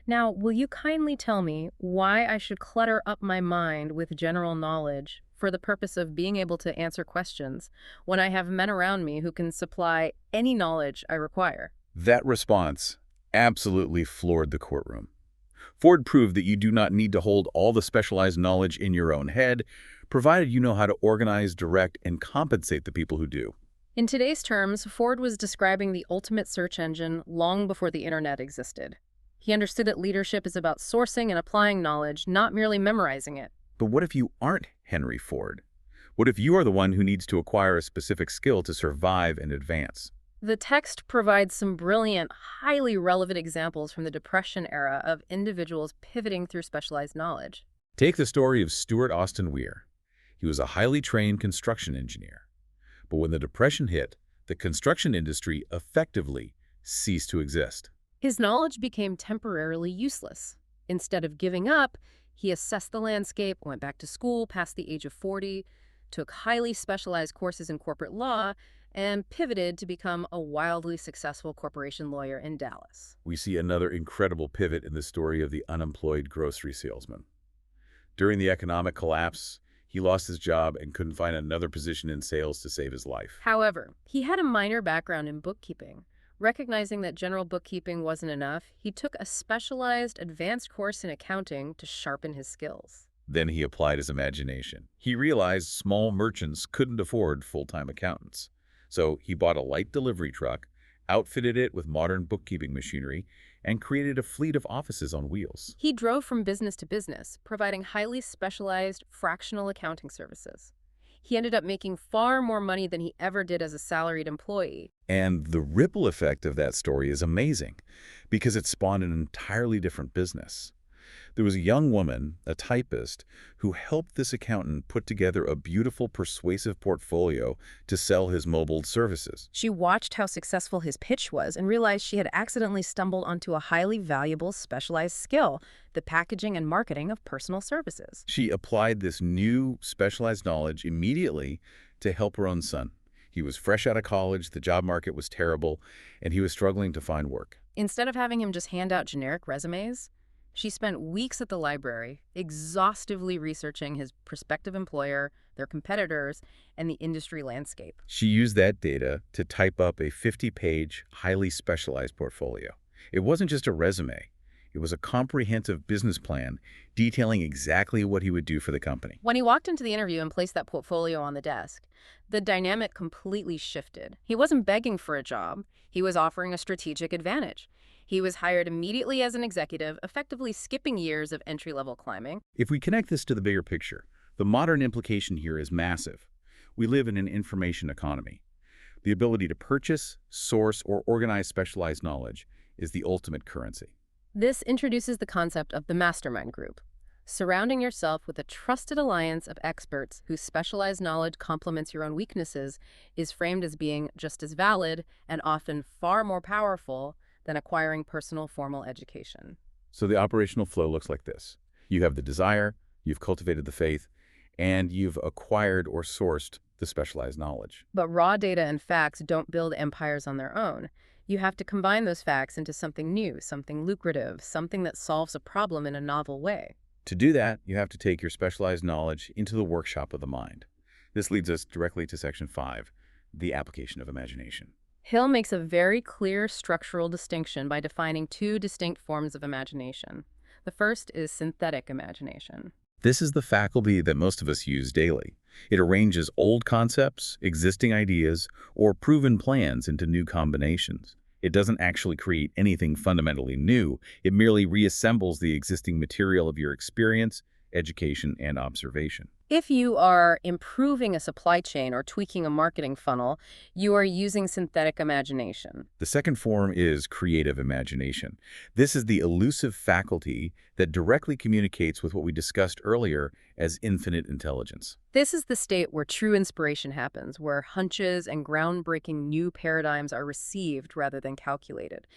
Speaker 2: "Now, will you kindly tell me why I should clutter up my mind with general knowledge for the purpose of being able to answer questions when I have men around me who can supply any knowledge I require?"
Speaker 1: That response absolutely floored the courtroom. Ford proved that you do not need to hold all the specialized knowledge in your own head, provided you know how to organize, direct, and compensate the people who do.
Speaker 2: In today's terms, Ford was describing the ultimate search engine long before the internet existed. He understood that leadership is about sourcing and applying knowledge, not merely memorizing it.
Speaker 1: But what if you aren't Henry Ford? What if you are the one who needs to acquire a specific skill to survive and advance?
Speaker 2: The text provides some brilliant, highly relevant examples from the Depression era of individuals pivoting through specialized knowledge.
Speaker 1: Take the story of Stuart Austin Weir. He was a highly trained construction engineer. But when the Depression hit, the construction industry effectively ceased to exist.
Speaker 2: His knowledge became temporarily useless. Instead of giving up, he assessed the landscape, went back to school past the age of 40, took highly specialized courses in corporate law, and pivoted to become a wildly successful corporation lawyer in Dallas.
Speaker 1: We see another incredible pivot in the story of the unemployed grocery salesman. During the economic collapse, he lost his job and couldn't find another position in sales to save his life.
Speaker 2: However, he had a minor background in bookkeeping. Recognizing that general bookkeeping wasn't enough, he took a specialized advanced course in accounting to sharpen his skills.
Speaker 1: Then he applied his imagination. He realized small merchants couldn't afford full-time accountants. So he bought a light delivery truck, outfitted it with modern bookkeeping machinery, and created a fleet of offices on wheels.
Speaker 2: He drove from business to business, providing highly specialized fractional accounting services. He ended up making far more money than he ever did as a salaried employee.
Speaker 1: And the ripple effect of that story is amazing because it spawned an entirely different business. There was a young woman, a typist, who helped this accountant put together a beautiful, persuasive portfolio to sell his mobile services.
Speaker 2: She watched how successful his pitch was and realized she had accidentally stumbled onto a highly valuable specialized skill, the packaging and marketing of personal services.
Speaker 1: She applied this new, specialized knowledge immediately to help her own son. He was fresh out of college, the job market was terrible, and he was struggling to find work.
Speaker 2: Instead of having him just hand out generic resumes, she spent weeks at the library, exhaustively researching his prospective employer, their competitors, and the industry landscape.
Speaker 1: She used that data to type up a 50-page, highly specialized portfolio. It wasn't just a resume. It was a comprehensive business plan detailing exactly what he would do for the company.
Speaker 2: When he walked into the interview and placed that portfolio on the desk, the dynamic completely shifted. He wasn't begging for a job. He was offering a strategic advantage. He was hired immediately as an executive, effectively skipping years of entry-level climbing.
Speaker 1: If we connect this to the bigger picture, the modern implication here is massive. We live in an information economy. The ability to purchase, source, or organize specialized knowledge is the ultimate currency.
Speaker 2: This introduces the concept of the mastermind group. Surrounding yourself with a trusted alliance of experts whose specialized knowledge complements your own weaknesses is framed as being just as valid and often far more powerful than acquiring personal formal education.
Speaker 1: So the operational flow looks like this. You have the desire, you've cultivated the faith, and you've acquired or sourced the specialized knowledge.
Speaker 2: But raw data and facts don't build empires on their own. You have to combine those facts into something new, something lucrative, something that solves a problem in a novel way.
Speaker 1: To do that, you have to take your specialized knowledge into the workshop of the mind. This leads us directly to Section 5, the application of imagination.
Speaker 2: Hill makes a very clear structural distinction by defining two distinct forms of imagination. The first is synthetic imagination.
Speaker 1: This is the faculty that most of us use daily. It arranges old concepts, existing ideas, or proven plans into new combinations. It doesn't actually create anything fundamentally new. It merely reassembles the existing material of your experience, education, and observation.
Speaker 2: If you are improving a supply chain or tweaking a marketing funnel, you are using synthetic imagination.
Speaker 1: The second form is creative imagination. This is the elusive faculty that directly communicates with what we discussed earlier as infinite intelligence.
Speaker 2: This is the state where true inspiration happens, where hunches and groundbreaking new paradigms are received rather than calculated.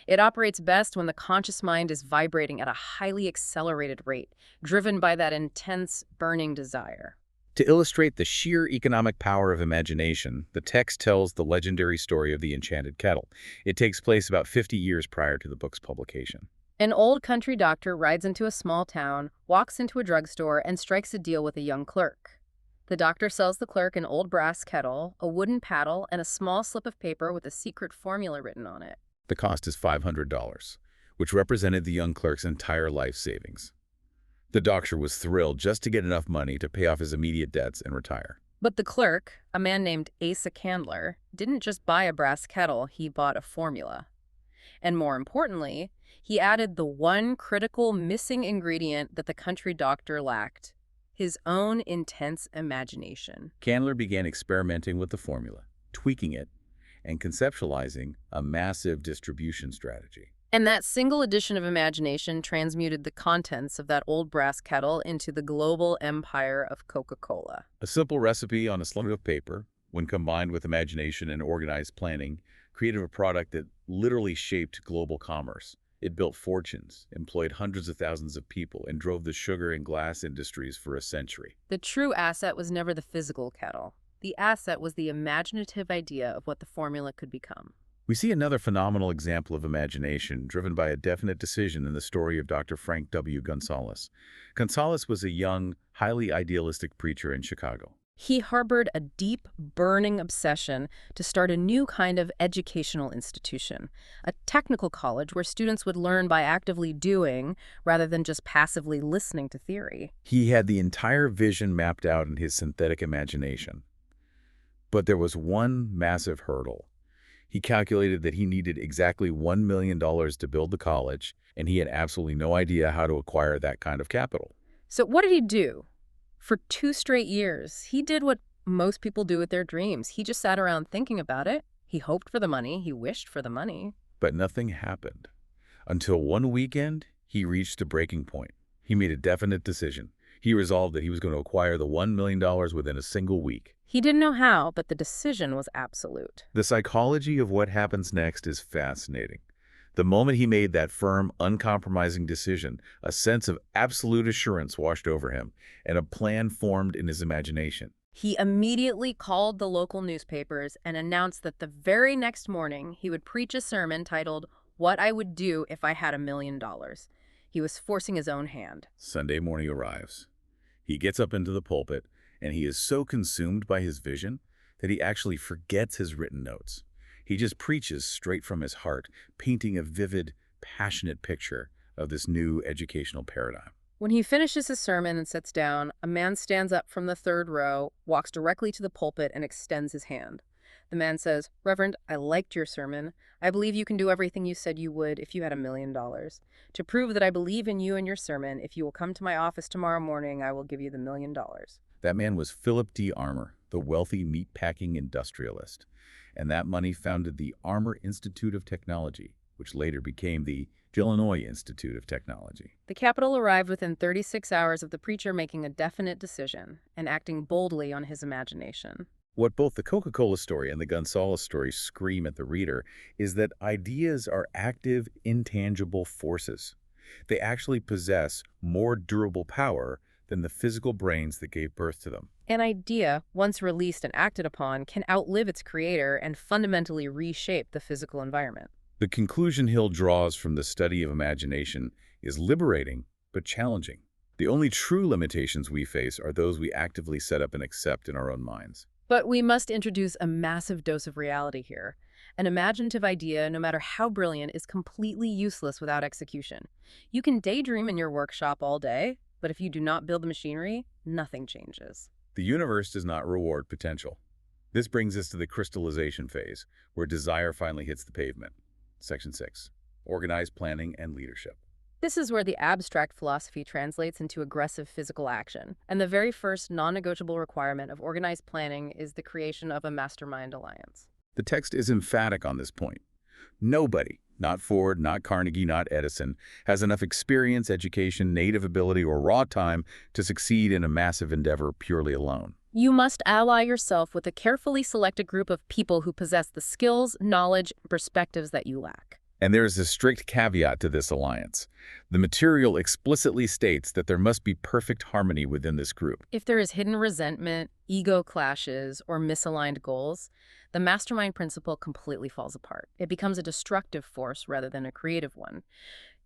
Speaker 2: It operates best when the conscious mind is vibrating at a highly accelerated rate, driven by that intense, burning desire.
Speaker 1: To illustrate the sheer economic power of imagination, the text tells the legendary story of the enchanted kettle. It takes place about 50 years prior to the book's publication.
Speaker 2: An old country doctor rides into a small town, walks into a drugstore, and strikes a deal with a young clerk. The doctor sells the clerk an old brass kettle, a wooden paddle, and a small slip of paper with a secret formula written on it.
Speaker 1: The cost is $500, which represented the young clerk's entire life savings. The doctor was thrilled just to get enough money to pay off his immediate debts and retire.
Speaker 2: But the clerk, a man named Asa Candler, didn't just buy a brass kettle, he bought a formula. And more importantly, he added the one critical missing ingredient that the country doctor lacked: his own intense imagination.
Speaker 1: Candler began experimenting with the formula, tweaking it, and conceptualizing a massive distribution strategy.
Speaker 2: And that single addition of imagination transmuted the contents of that old brass kettle into the global empire of Coca-Cola.
Speaker 1: A simple recipe on a slip of paper, when combined with imagination and organized planning, created a product that literally shaped global commerce. It built fortunes, employed hundreds of thousands of people, and drove the sugar and glass industries for a century.
Speaker 2: The true asset was never the physical kettle. The asset was the imaginative idea of what the formula could become.
Speaker 1: We see another phenomenal example of imagination driven by a definite decision in the story of Dr. Frank W. Gonzalez. Gonzalez was a young, highly idealistic preacher in Chicago.
Speaker 2: He harbored a deep, burning obsession to start a new kind of educational institution, a technical college where students would learn by actively doing rather than just passively listening to theory.
Speaker 1: He had the entire vision mapped out in his synthetic imagination. But there was one massive hurdle. He calculated that he needed exactly $1 million to build the college, and he had absolutely no idea how to acquire that kind of capital.
Speaker 2: So what did he do? For 2 straight years, he did what most people do with their dreams. He just sat around thinking about it. He hoped for the money. He wished for the money.
Speaker 1: But nothing happened. Until one weekend, he reached a breaking point. He made a definite decision. He resolved that he was going to acquire the $1 million within a single week.
Speaker 2: He didn't know how, but the decision was absolute.
Speaker 1: The psychology of what happens next is fascinating. The moment he made that firm, uncompromising decision, a sense of absolute assurance washed over him, and a plan formed in his imagination.
Speaker 2: He immediately called the local newspapers and announced that the very next morning he would preach a sermon titled, "What I Would Do If I Had $1 Million." He was forcing his own hand.
Speaker 1: Sunday morning arrives. He gets up into the pulpit, and he is so consumed by his vision that he actually forgets his written notes. He just preaches straight from his heart, painting a vivid, passionate picture of this new educational paradigm.
Speaker 2: When he finishes his sermon and sits down, a man stands up from the third row, walks directly to the pulpit, and extends his hand. The man says, "Reverend, I liked your sermon. I believe you can do everything you said you would if you had $1 million. To prove that I believe in you and your sermon, if you will come to my office tomorrow morning, I will give you the $1 million."
Speaker 1: That man was Philip D. Armour, the wealthy meatpacking industrialist. And that money founded the Armour Institute of Technology, which later became the Illinois Institute of Technology.
Speaker 2: The capital arrived within 36 hours of the preacher making a definite decision and acting boldly on his imagination.
Speaker 1: What both the Coca-Cola story and the Gonzalez story scream at the reader is that ideas are active, intangible forces. They actually possess more durable power than the physical brains that gave birth to them.
Speaker 2: An idea, once released and acted upon, can outlive its creator and fundamentally reshape the physical environment.
Speaker 1: The conclusion Hill draws from the study of imagination is liberating but challenging. The only true limitations we face are those we actively set up and accept in our own minds.
Speaker 2: But we must introduce a massive dose of reality here. An imaginative idea, no matter how brilliant, is completely useless without execution. You can daydream in your workshop all day, but if you do not build the machinery, nothing changes.
Speaker 1: The universe does not reward potential. This brings us to the crystallization phase, where desire finally hits the pavement. Section 6. Organized planning and leadership.
Speaker 2: This is where the abstract philosophy translates into aggressive physical action. And the very first non-negotiable requirement of organized planning is the creation of a mastermind alliance.
Speaker 1: The text is emphatic on this point. Nobody, not Ford, not Carnegie, not Edison, has enough experience, education, native ability, or raw time to succeed in a massive endeavor purely alone.
Speaker 2: You must ally yourself with a carefully selected group of people who possess the skills, knowledge, and perspectives that you lack.
Speaker 1: And there is a strict caveat to this alliance. The material explicitly states that there must be perfect harmony within this group.
Speaker 2: If there is hidden resentment, ego clashes, or misaligned goals, the mastermind principle completely falls apart. It becomes a destructive force rather than a creative one.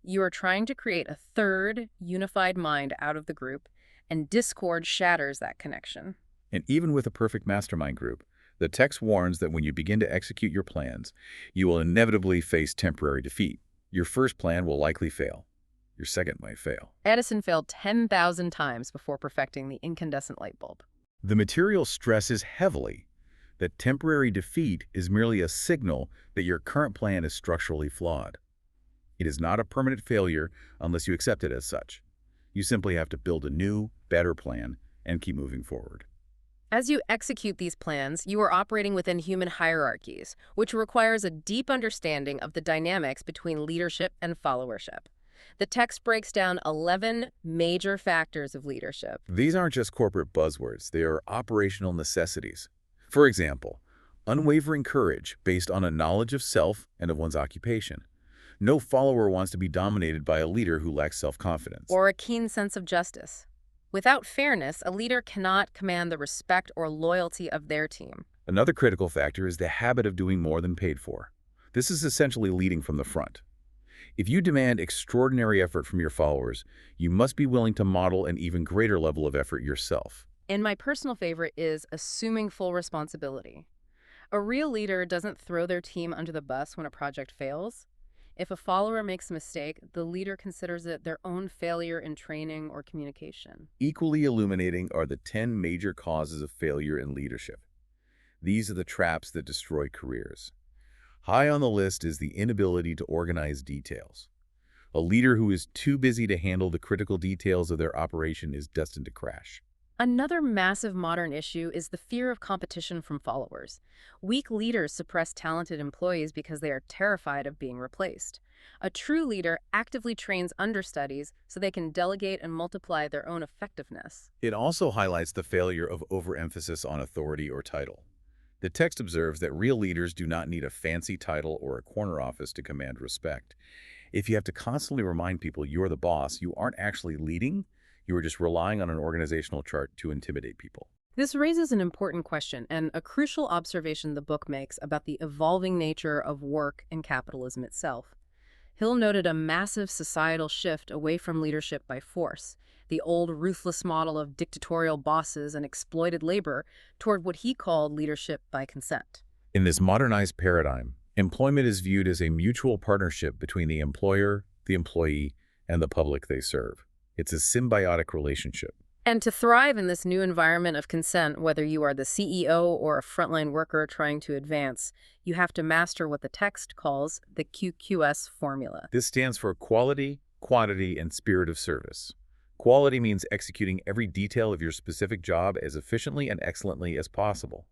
Speaker 2: You are trying to create a third, unified mind out of the group, and discord shatters that connection.
Speaker 1: And even with a perfect mastermind group, the text warns that when you begin to execute your plans, you will inevitably face temporary defeat. Your first plan will likely fail. Your second might fail.
Speaker 2: Edison failed 10,000 times before perfecting the incandescent light bulb.
Speaker 1: The material stresses heavily that temporary defeat is merely a signal that your current plan is structurally flawed. It is not a permanent failure unless you accept it as such. You simply have to build a new, better plan and keep moving forward.
Speaker 2: As you execute these plans, you are operating within human hierarchies, which requires a deep understanding of the dynamics between leadership and followership. The text breaks down 11 major factors of leadership.
Speaker 1: These aren't just corporate buzzwords, they are operational necessities. For example, unwavering courage based on a knowledge of self and of one's occupation. No follower wants to be dominated by a leader who lacks self-confidence.
Speaker 2: Or a keen sense of justice. Without fairness, a leader cannot command the respect or loyalty of their team.
Speaker 1: Another critical factor is the habit of doing more than paid for. This is essentially leading from the front. If you demand extraordinary effort from your followers, you must be willing to model an even greater level of effort yourself.
Speaker 2: And my personal favorite is assuming full responsibility. A real leader doesn't throw their team under the bus when a project fails. If a follower makes a mistake, the leader considers it their own failure in training or communication.
Speaker 1: Equally illuminating are the 10 major causes of failure in leadership. These are the traps that destroy careers. High on the list is the inability to organize details. A leader who is too busy to handle the critical details of their operation is destined to crash.
Speaker 2: Another massive modern issue is the fear of competition from followers. Weak leaders suppress talented employees because they are terrified of being replaced. A true leader actively trains understudies so they can delegate and multiply their own effectiveness.
Speaker 1: It also highlights the failure of overemphasis on authority or title. The text observes that real leaders do not need a fancy title or a corner office to command respect. If you have to constantly remind people you're the boss, you aren't actually leading, you are just relying on an organizational chart to intimidate people.
Speaker 2: This raises an important question and a crucial observation the book makes about the evolving nature of work and capitalism itself. Hill noted a massive societal shift away from leadership by force, the old ruthless model of dictatorial bosses and exploited labor, toward what he called leadership by consent.
Speaker 1: In this modernized paradigm, employment is viewed as a mutual partnership between the employer, the employee, and the public they serve. It's a symbiotic relationship.
Speaker 2: And to thrive in this new environment of consent, whether you are the CEO or a frontline worker trying to advance, you have to master what the text calls the QQS formula.
Speaker 1: This stands for quality, quantity, and spirit of service. Quality means executing every detail of your specific job as efficiently and excellently as possible.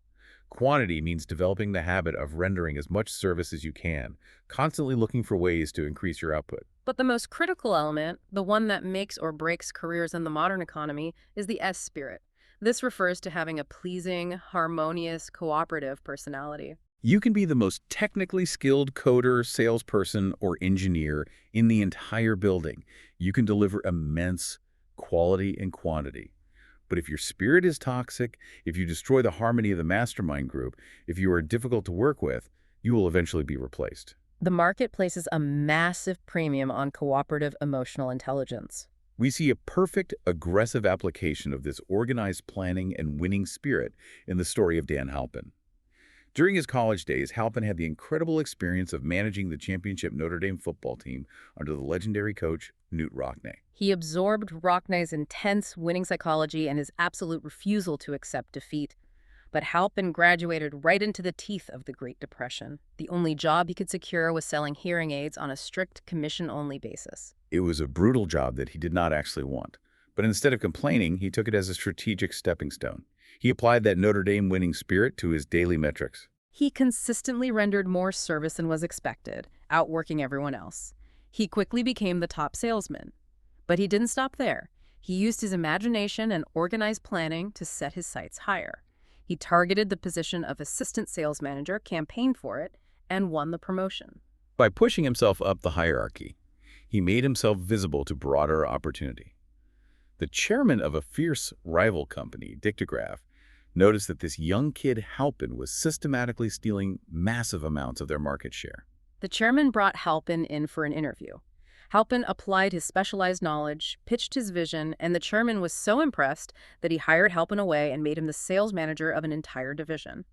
Speaker 1: Quantity means developing the habit of rendering as much service as you can, constantly looking for ways to increase your output.
Speaker 2: But the most critical element, the one that makes or breaks careers in the modern economy, is the S spirit. This refers to having a pleasing, harmonious, cooperative personality.
Speaker 1: You can be the most technically skilled coder, salesperson, or engineer in the entire building. You can deliver immense quality and quantity. But if your spirit is toxic, if you destroy the harmony of the mastermind group, if you are difficult to work with, you will eventually be replaced.
Speaker 2: The market places a massive premium on cooperative emotional intelligence.
Speaker 1: We see a perfect, aggressive application of this organized planning and winning spirit in the story of Dan Halpin. During his college days, Halpin had the incredible experience of managing the championship Notre Dame football team under the legendary coach, Knute Rockne.
Speaker 2: He absorbed Rockne's intense winning psychology and his absolute refusal to accept defeat. But Halpin graduated right into the teeth of the Great Depression. The only job he could secure was selling hearing aids on a strict commission-only basis.
Speaker 1: It was a brutal job that he did not actually want. But instead of complaining, he took it as a strategic stepping stone. He applied that Notre Dame winning spirit to his daily metrics.
Speaker 2: He consistently rendered more service than was expected, outworking everyone else. He quickly became the top salesman. But he didn't stop there. He used his imagination and organized planning to set his sights higher. He targeted the position of assistant sales manager, campaigned for it, and won the promotion.
Speaker 1: By pushing himself up the hierarchy, he made himself visible to broader opportunity. The chairman of a fierce rival company, Dictograph, noticed that this young kid Halpin was systematically stealing massive amounts of their market share.
Speaker 2: The chairman brought Halpin in for an interview. Halpin applied his specialized knowledge, pitched his vision, and the chairman was so impressed that he hired Halpin away and made him the sales manager of an entire division.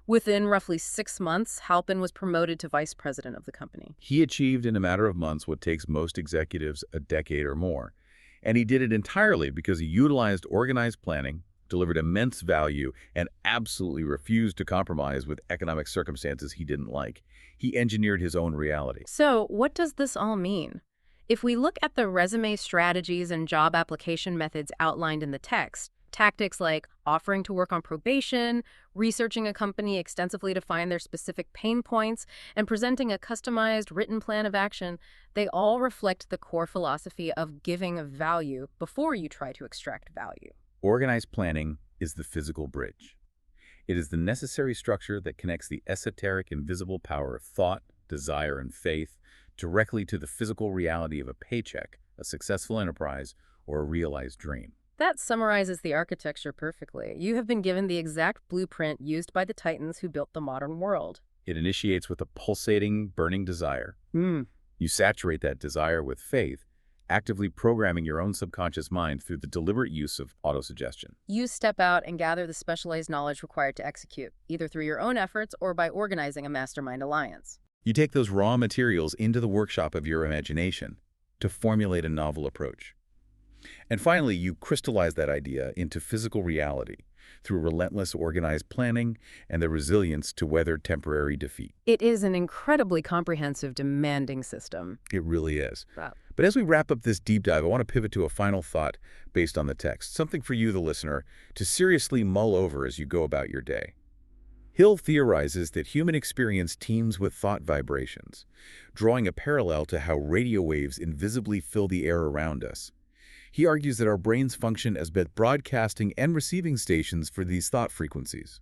Speaker 2: Within roughly 6 months, Halpin was promoted to vice president of the company.
Speaker 1: He achieved in a matter of months what takes most executives a decade or more. And he did it entirely because he utilized organized planning, delivered immense value, and absolutely refused to compromise with economic circumstances he didn't like. He engineered his own reality.
Speaker 2: So, what does this all mean? If we look at the resume strategies and job application methods outlined in the text, tactics like offering to work on probation, researching a company extensively to find their specific pain points, and presenting a customized written plan of action, they all reflect the core philosophy of giving value before you try to extract value.
Speaker 1: Organized planning is the physical bridge. It is the necessary structure that connects the esoteric and visible power of thought, desire, and faith directly to the physical reality of a paycheck, a successful enterprise, or a realized dream.
Speaker 2: That summarizes the architecture perfectly. You have been given the exact blueprint used by the titans who built the modern world.
Speaker 1: It initiates with a pulsating, burning desire. You saturate that desire with faith, actively programming your own subconscious mind through the deliberate use of autosuggestion.
Speaker 2: You step out and gather the specialized knowledge required to execute, either through your own efforts or by organizing a mastermind alliance.
Speaker 1: You take those raw materials into the workshop of your imagination to formulate a novel approach. And finally, you crystallize that idea into physical reality through relentless organized planning and the resilience to weather temporary defeat.
Speaker 2: It is an incredibly comprehensive, demanding system.
Speaker 1: It really is.
Speaker 2: Wow.
Speaker 1: But as we wrap up this deep dive, I want to pivot to a final thought based on the text, something for you, the listener, to seriously mull over as you go about your day. Hill theorizes that human experience teems with thought vibrations, drawing a parallel to how radio waves invisibly fill the air around us. He argues that our brains function as both broadcasting and receiving stations for these thought frequencies.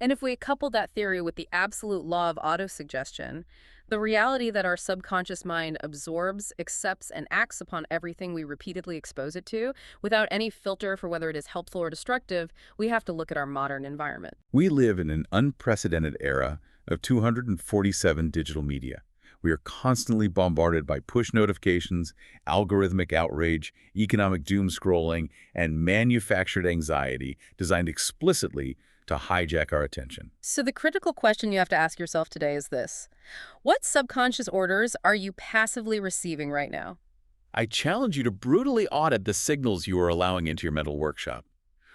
Speaker 2: And if we couple that theory with the absolute law of autosuggestion, the reality that our subconscious mind absorbs, accepts, and acts upon everything we repeatedly expose it to, without any filter for whether it is helpful or destructive, we have to look at our modern environment.
Speaker 1: We live in an unprecedented era of 247 digital media. We are constantly bombarded by push notifications, algorithmic outrage, economic doom scrolling, and manufactured anxiety designed explicitly to hijack our attention.
Speaker 2: So the critical question you have to ask yourself today is this: what subconscious orders are you passively receiving right now?
Speaker 1: I challenge you to brutally audit the signals you are allowing into your mental workshop.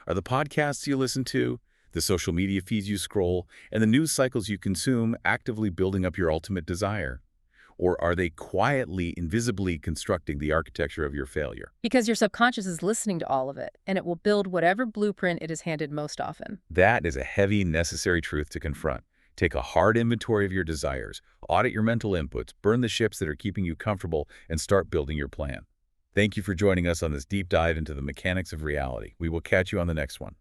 Speaker 1: Are the podcasts you listen to, the social media feeds you scroll, and the news cycles you consume actively building up your ultimate desire? Or are they quietly, invisibly constructing the architecture of your failure?
Speaker 2: Because your subconscious is listening to all of it, and it will build whatever blueprint it is handed most often.
Speaker 1: That is a heavy, necessary truth to confront. Take a hard inventory of your desires, audit your mental inputs, burn the ships that are keeping you comfortable, and start building your plan. Thank you for joining us on this deep dive into the mechanics of reality. We will catch you on the next one.